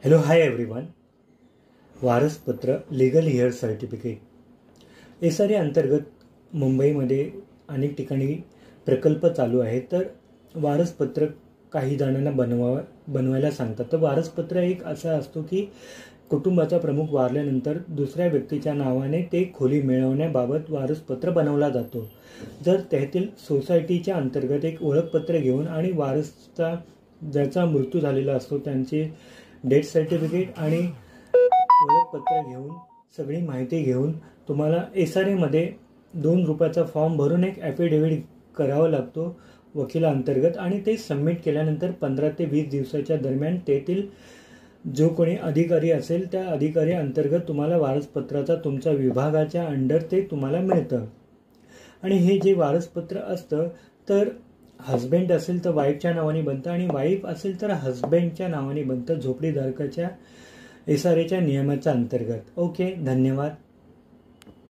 Hello hi everyone. वारसपत्र legal heir certificate SRA अंतर्गत मुंबईमध्ये अनेक ठिकाणी प्रकल्प चालू आहे. तर वारसपत्र काही जणांना बनवायला सांगतात. तर वारसपत्र एक असा असतो की कुटुंबाचा प्रमुख वारल्यानंतर दुसऱ्या व्यक्तीच्या नावाने ते खोली मिळवण्याबाबत वारसपत्र बनवला जातो. जर त्यातील सोसायटीच्या अंतर्गत एक ओळखपत्र घेऊन आणि वारसचा ज्याचा मृत्यू झालेला असतो त्यांचे डेथ सर्टिफिकेट आणि ओळखपत्र घेऊन सगळी माहिती घेऊन तुम्हाला SRA मध्ये ₹2 फॉर्म भरून एक ॲफिडेव्हिट करावा लागतो वकिलांतर्गत आणि ते सबमिट केल्यानंतर 15 ते 20 दिवसाच्या दरम्यान तेथील जो कोणी अधिकारी असेल त्या अधिकारी अंतर्गत तुम्हाला वारसपत्राचा तुमच्या विभागाच्या अंडर ते तुम्हाला मिळतं. आणि हे जे वारसपत्र असतं तर हस्बंड असेल तर वाईफच्या नावाने बनतं आणि वाईफ असेल तर हस्बंडच्या नावाने बनतं झोपडीधारकाच्या SRAच्या नियमाच्या अंतर्गत. ओके, धन्यवाद.